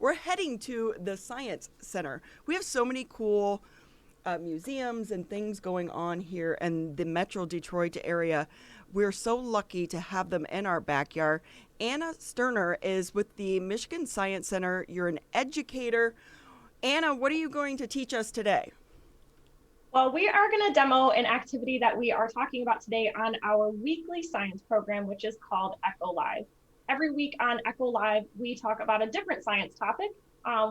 we're heading to the Science Center. We have so many cool museums and things going on here in the Metro Detroit area. We're so lucky to have them in our backyard. Anna Sterner is with the Michigan Science Center. You're an educator. Anna, what are you going to teach us today? Well, we are going to demo an activity that we are talking about today on our weekly science program, which is called Echo Live. Every week on Echo Live, we talk about a different science topic.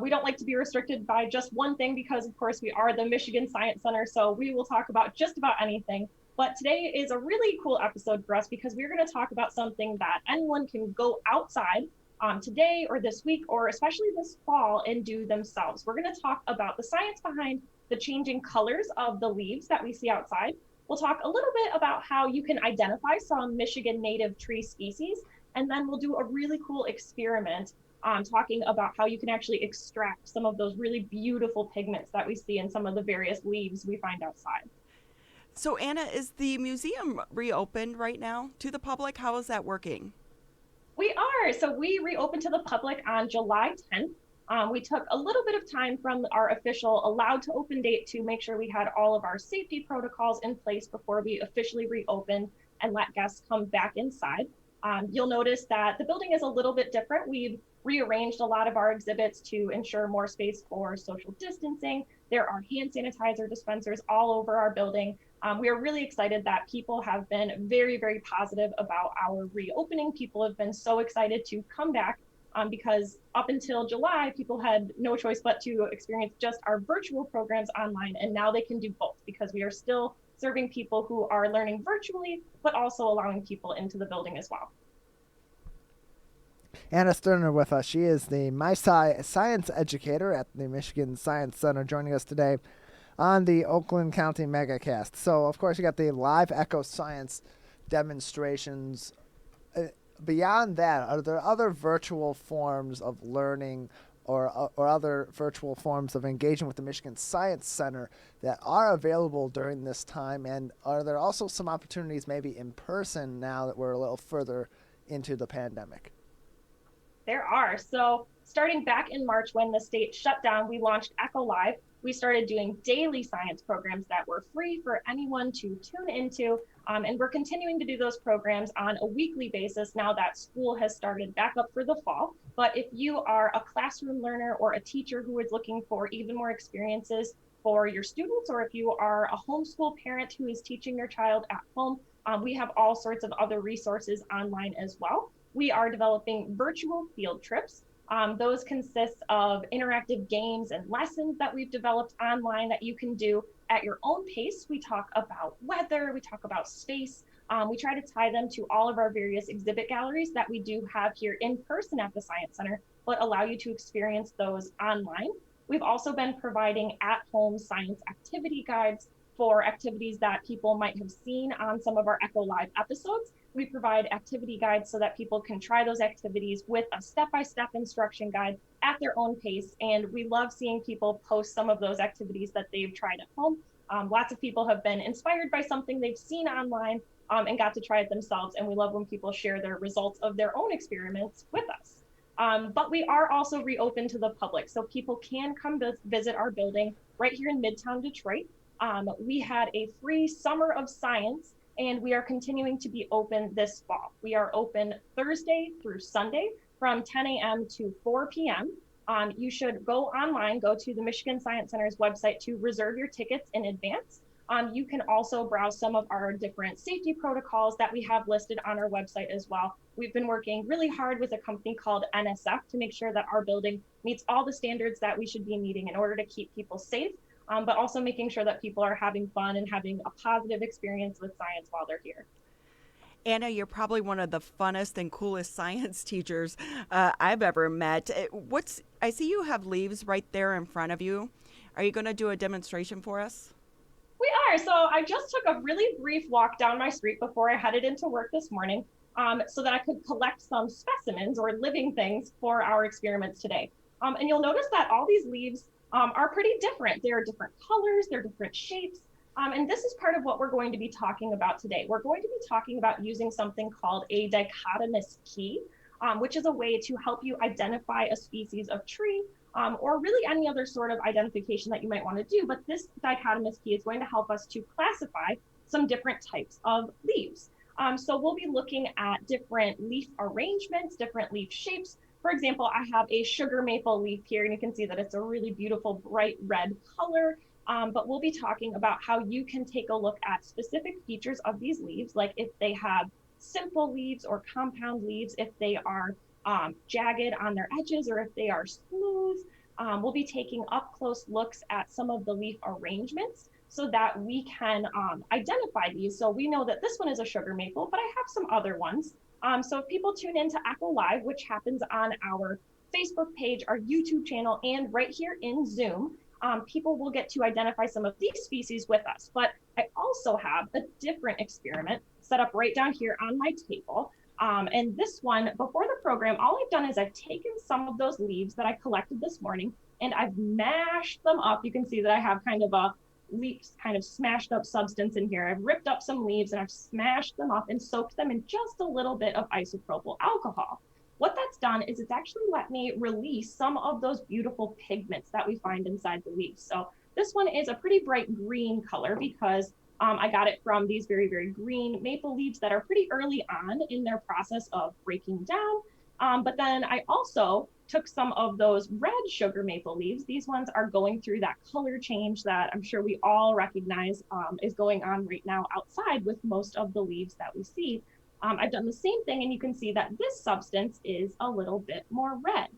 We don't like to be restricted by just one thing because, of course, we are the Michigan Science Center, so we will talk about just about anything. But today is a really cool episode for us because we're going to talk about something that anyone can go outside today or this week, or especially this fall, and do themselves. We're going to talk about the science behind the changing colors of the leaves that we see outside. We'll talk a little bit about how you can identify some Michigan native tree species, and then we'll do a really cool experiment talking about how you can actually extract some of those really beautiful pigments that we see in some of the various leaves we find outside. So, Anna, is the museum reopened right now to the public? How is that working? We are. So we reopened to the public on July 10th. We took a little bit of time from our official allowed to open date to make sure we had all of our safety protocols in place before we officially reopened and let guests come back inside. You'll notice that the building is a little bit different. We've rearranged a lot of our exhibits to ensure more space for social distancing. There are hand sanitizer dispensers all over our building. We are really excited that people have been very, very positive about our reopening. People have been so excited to come back because up until July, people had no choice but to experience just our virtual programs online. And now they can do both because we are still serving people who are learning virtually, but also allowing people into the building as well. Anna Sterner with us. She is the science educator at the Michigan Science Center, joining us today on the Oakland County MegaCast. So, of course, you got the live Echo Science demonstrations. Beyond that, are there other virtual forms of learning or other virtual forms of engaging with the Michigan Science Center that are available during this time? And are there also some opportunities maybe in person now that we're a little further into the pandemic? There are. So starting back in March when the state shut down, we launched Echo Live. We started doing daily science programs that were free for anyone to tune into. And we're continuing to do those programs on a weekly basis now that school has started back up for the fall. But if you are a classroom learner or a teacher who is looking for even more experiences for your students, or if you are a homeschool parent who is teaching your child at home, we have all sorts of other resources online as well. We are developing virtual field trips. Those consist of interactive games and lessons that we've developed online that you can do at your own pace. We talk about weather, we talk about space. We try to tie them to all of our various exhibit galleries that we do have here in person at the Science Center, but allow you to experience those online. We've also been providing at-home science activity guides for activities that people might have seen on some of our Echo Live episodes. We provide activity guides so that people can try those activities with a step-by-step instruction guide at their own pace. And we love seeing people post some of those activities that they've tried at home. Lots of people have been inspired by something they've seen online and got to try it themselves. And we love when people share their results of their own experiments with us. But we are also reopened to the public, so people can come visit our building right here in Midtown Detroit. We had a free Summer of Science, and we are continuing to be open this fall. We are open Thursday through Sunday from 10 a.m. to 4 p.m. You should go online, go to the Michigan Science Center's website to reserve your tickets in advance. You can also browse some of our different safety protocols that we have listed on our website as well. We've been working really hard with a company called NSF to make sure that our building meets all the standards that we should be meeting in order to keep people safe. But also making sure that people are having fun and having a positive experience with science while they're here. Anna, you're probably one of the funnest and coolest science teachers I've ever met. I see you have leaves right there in front of you. Are you going to do a demonstration for us? We are. So I just took a really brief walk down my street before I headed into work this morning so that I could collect some specimens or living things for our experiments today. And you'll notice that all these leaves are pretty different. They're different colors, they're different shapes. And this is part of what we're going to be talking about today. We're going to be talking about using something called a dichotomous key. which is a way to help you identify a species of tree or really any other sort of identification that you might want to do. But this dichotomous key is going to help us to classify some different types of leaves. So we'll be looking at different leaf arrangements, different leaf shapes. For example, I have a sugar maple leaf here, and you can see that it's a really beautiful bright red color. But we'll be talking about how you can take a look at specific features of these leaves, like if they have simple leaves or compound leaves, if they are jagged on their edges or if they are smooth. We'll be taking up close looks at some of the leaf arrangements so that we can identify these. So we know that this one is a sugar maple, but I have some other ones. So if people tune into Echo Live, which happens on our Facebook page, our YouTube channel, and right here in Zoom, people will get to identify some of these species with us. But I also have a different experiment set up right down here on my table. And this one, before the program, all I've done is I've taken some of those leaves that I collected this morning and I've mashed them up. You can see that I have kind of a leaves kind of smashed up substance in here. I've ripped up some leaves and I've smashed them up and soaked them in just a little bit of isopropyl alcohol. What that's done is it's actually let me release some of those beautiful pigments that we find inside the leaves. So this one is a pretty bright green color because I got it from these very, very green maple leaves that are pretty early on in their process of breaking down. But then I also took some of those red sugar maple leaves. These ones are going through that color change that I'm sure we all recognize is going on right now outside with most of the leaves that we see. I've done the same thing, and you can see that this substance is a little bit more red.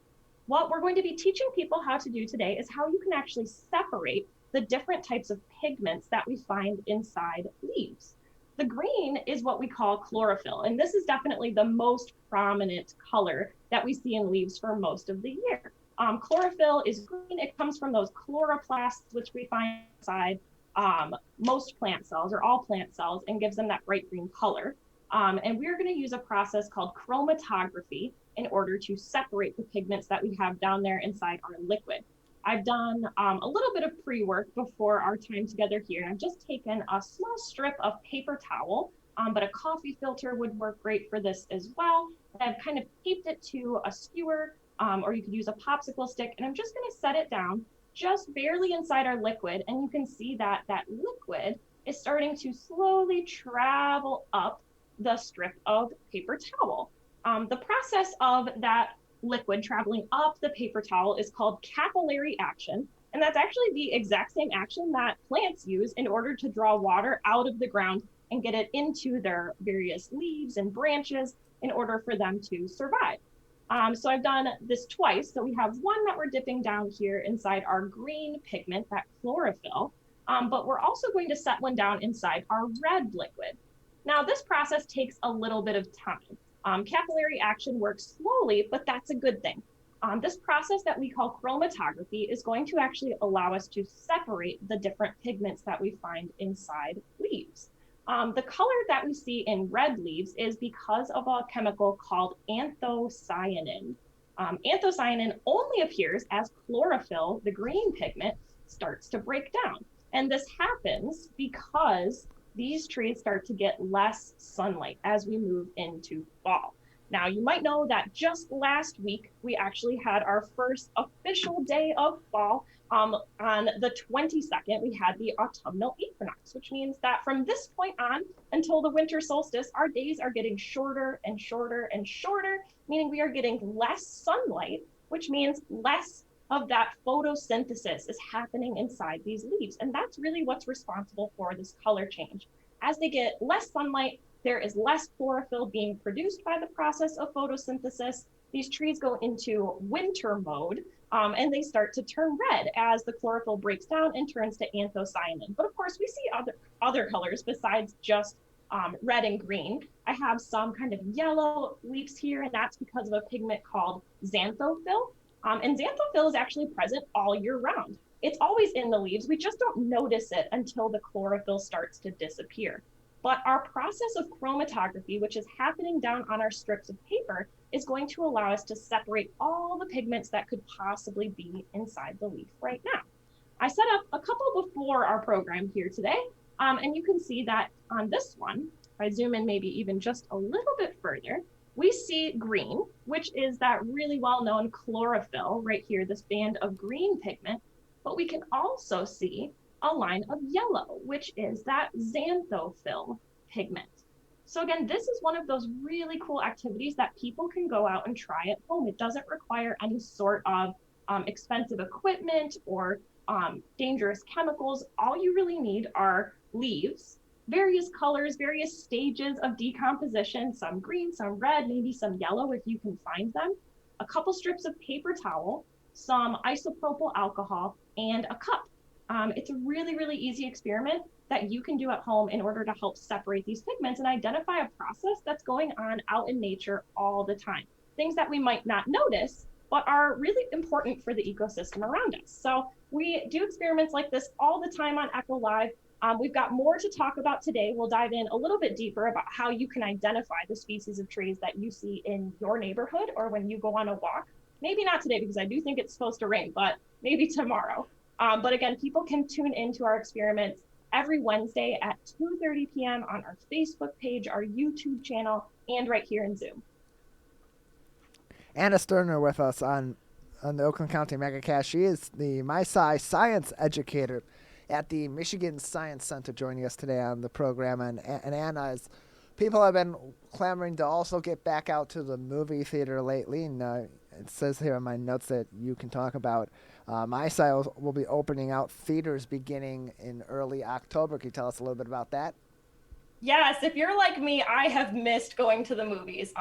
What we're going to be teaching people how to do today is how you can actually separate the different types of pigments that we find inside leaves. The green is what we call chlorophyll, and this is definitely the most prominent color that we see in leaves for most of the year. Chlorophyll is green. It comes from those chloroplasts, which we find inside most plant cells or all plant cells, and gives them that bright green color. And we're going to use a process called chromatography in order to separate the pigments that we have down there inside our liquid. I've done a little bit of pre-work before our time together here. And I've just taken a small strip of paper towel, but a coffee filter would work great for this as well. And I've kind of taped it to a skewer, or you could use a popsicle stick. And I'm just going to set it down just barely inside our liquid. And you can see that that liquid is starting to slowly travel up the strip of paper towel. The process of that liquid traveling up the paper towel is called capillary action. And that's actually the exact same action that plants use in order to draw water out of the ground and get it into their various leaves and branches in order for them to survive. So I've done this twice. So we have one that we're dipping down here inside our green pigment, that chlorophyll, but we're also going to set one down inside our red liquid. Now this process takes a little bit of time. Capillary action works slowly, but that's a good thing. This process that we call chromatography is going to actually allow us to separate the different pigments that we find inside leaves. The color that we see in red leaves is because of a chemical called anthocyanin. Anthocyanin only appears as chlorophyll, the green pigment, starts to break down. And this happens because these trees start to get less sunlight as we move into fall. Now, you might know that just last week, we actually had our first official day of fall. On the 22nd, we had the autumnal equinox, which means that from this point on until the winter solstice, our days are getting shorter and shorter and shorter, meaning we are getting less sunlight, which means less of that photosynthesis is happening inside these leaves. And that's really what's responsible for this color change. As they get less sunlight, there is less chlorophyll being produced by the process of photosynthesis. These trees go into winter mode, and they start to turn red as the chlorophyll breaks down and turns to anthocyanin. But of course, we see other colors besides just red and green. I have some kind of yellow leaves here, and that's because of a pigment called xanthophyll. And xanthophyll is actually present all year round. It's always in the leaves. We just don't notice it until the chlorophyll starts to disappear. But our process of chromatography, which is happening down on our strips of paper, is going to allow us to separate all the pigments that could possibly be inside the leaf right now. I set up a couple before our program here today, and you can see that on this one, if I zoom in maybe even just a little bit further, we see green, which is that really well-known chlorophyll right here, this band of green pigment, but we can also see a line of yellow, which is that xanthophyll pigment. So again, this is one of those really cool activities that people can go out and try at home. It doesn't require any sort of expensive equipment or dangerous chemicals. All you really need are leaves, various colors, various stages of decomposition, some green, some red, maybe some yellow if you can find them, a couple strips of paper towel, some isopropyl alcohol, and a cup. It's a really, really easy experiment that you can do at home in order to help separate these pigments and identify a process that's going on out in nature all the time. Things that we might not notice, but are really important for the ecosystem around us. So we do experiments like this all the time on Echo Live. We've got more to talk about today. We'll dive in a little bit deeper about how you can identify the species of trees that you see in your neighborhood or when you go on a walk. Maybe not today because I do think it's supposed to rain, but maybe tomorrow. But again, people can tune into our experiments every Wednesday at 2:30 p.m. on our Facebook page, our YouTube channel, and right here in Zoom. Anna Sterner with us on the Oakland County MegaCast. She is the MySci science educator at the Michigan Science Center, joining us today on the program. And Anna, as people have been clamoring to also get back out to the movie theater lately, and it says here in my notes that you can talk about MySci will be opening out theaters beginning in early October. Can you tell us a little bit about that? Yes, if you're like me, I have missed going to the movies.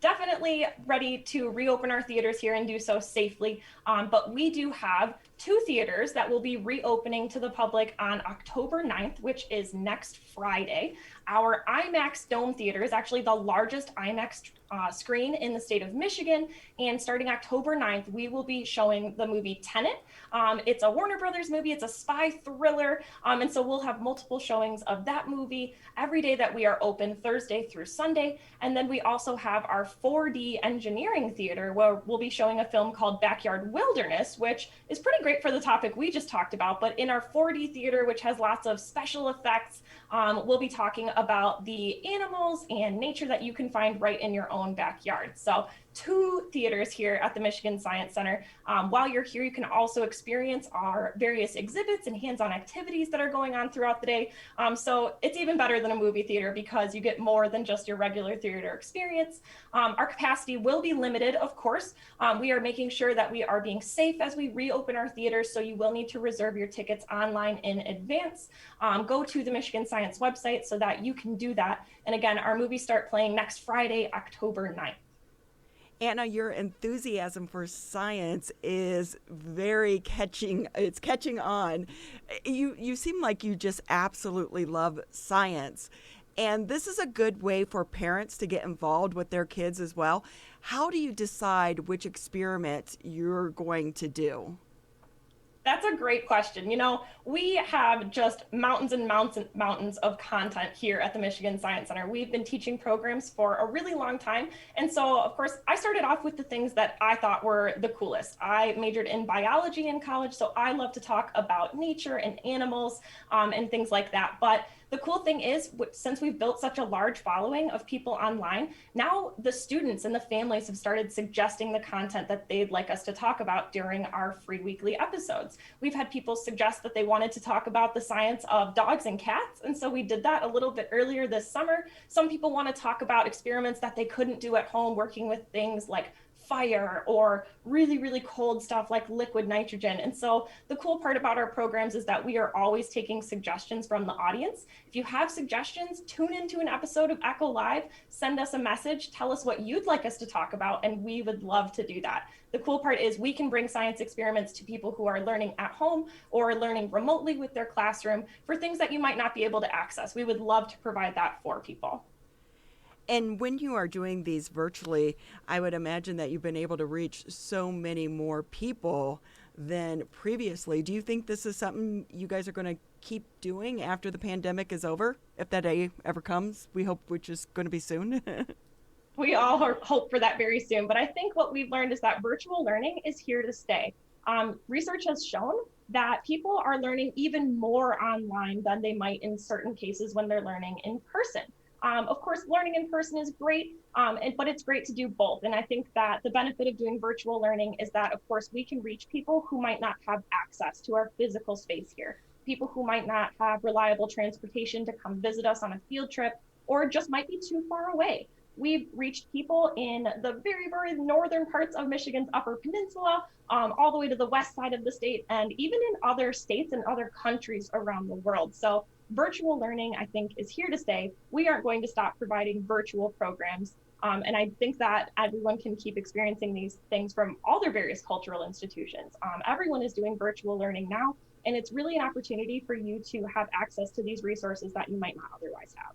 Definitely ready to reopen our theaters here and do so safely. But we do have 2 theaters that will be reopening to the public on October 9th, which is next Friday. Our IMAX Dome Theater is actually the largest IMAX screen in the state of Michigan. And starting October 9th, we will be showing the movie Tenet. It's a Warner Brothers movie. It's a spy thriller. And so we'll have multiple showings of that movie every day that we are open, Thursday through Sunday. And then we also have our 4D engineering theater where we'll be showing a film called Backyard Wilderness, which is pretty great for the topic we just talked about. But in our 4D theater, which has lots of special effects, we'll be talking about the animals and nature that you can find right in your own backyard. So 2 theaters here at the Michigan Science Center. While you're here, you can also experience our various exhibits and hands-on activities that are going on throughout the day. So it's even better than a movie theater because you get more than just your regular theater experience. Our capacity will be limited, of course. We are making sure that we are being safe as we reopen our theaters, so you will need to reserve your tickets online in advance. Go to the Michigan Science website so that you can do that. And again, our movies start playing next Friday, October 9th. Anna, your enthusiasm for science is very catching on. You seem like you just absolutely love science. And this is a good way for parents to get involved with their kids as well. How do you decide which experiment you're going to do? That's a great question. You know, we have just mountains and mountains of content here at the Michigan Science Center. We've been teaching programs for a really long time. And so, of course, I started off with the things that I thought were the coolest. I majored in biology in college, so I love to talk about nature and animals and things like that. But the cool thing is, since we've built such a large following of people online, now the students and the families have started suggesting the content that they'd like us to talk about during our free weekly episodes. We've had people suggest that they wanted to talk about the science of dogs and cats, and so we did that a little bit earlier this summer. Some people want to talk about experiments that they couldn't do at home, working with things like fire or really, really cold stuff like liquid nitrogen. And so the cool part about our programs is that we are always taking suggestions from the audience. If you have suggestions, tune into an episode of Echo Live, send us a message, tell us what you'd like us to talk about, and we would love to do that. The cool part is we can bring science experiments to people who are learning at home or learning remotely with their classroom for things that you might not be able to access. We would love to provide that for people. And when you are doing these virtually, I would imagine that you've been able to reach so many more people than previously. Do you think this is something you guys are going to keep doing after the pandemic is over? If that day ever comes, we hope, which is going to be soon. We all hope for that very soon. But I think what we've learned is that virtual learning is here to stay. Research has shown that people are learning even more online than they might in certain cases when they're learning in person. Of course, learning in person is great, but it's great to do both. And I think that the benefit of doing virtual learning is that, of course, we can reach people who might not have access to our physical space here, people who might not have reliable transportation to come visit us on a field trip, or just might be too far away. We've reached people in the very, very northern parts of Michigan's Upper Peninsula, all the way to the west side of the state, and even in other states and other countries around the world. So virtual learning, I think, is here to stay. We aren't going to stop providing virtual programs. And I think that everyone can keep experiencing these things from all their various cultural institutions. Everyone is doing virtual learning now, and it's really an opportunity for you to have access to these resources that you might not otherwise have.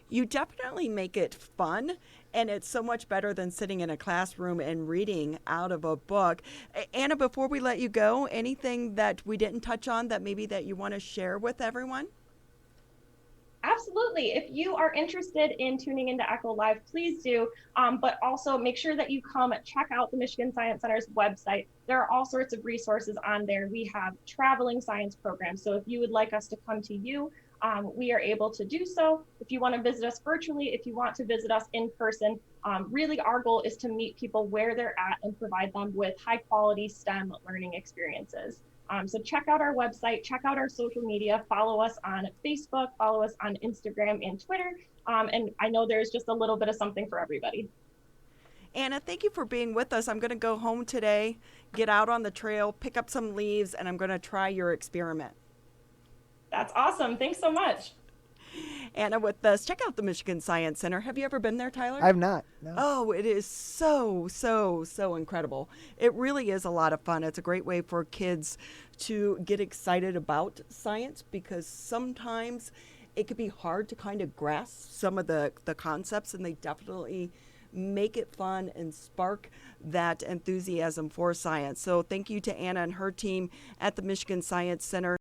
You definitely make it fun, and it's so much better than sitting in a classroom and reading out of a book. Anna, before we let you go, anything that we didn't touch on that maybe that you want to share with everyone? Absolutely. If you are interested in tuning into Echo Live, please do. But also make sure that you come check out the Michigan Science Center's website. There are all sorts of resources on there. We have traveling science programs. So if you would like us to come to you, we are able to do so. If you want to visit us virtually, if you want to visit us in person, really our goal is to meet people where they're at and provide them with high quality STEM learning experiences. So check out our website, check out our social media, follow us on Facebook, follow us on Instagram and Twitter. And I know there's just a little bit of something for everybody. Anna, thank you for being with us. I'm going to go home today, get out on the trail, pick up some leaves, and I'm going to try your experiment. That's awesome. Thanks so much. Anna with us. Check out the Michigan Science Center. Have you ever been there, Tyler? I've not. No. Oh, it is so incredible. It really is a lot of fun. It's a great way for kids to get excited about science because sometimes it could be hard to kind of grasp some of the concepts, and they definitely make it fun and spark that enthusiasm for science. So thank you to Anna and her team at the Michigan Science Center.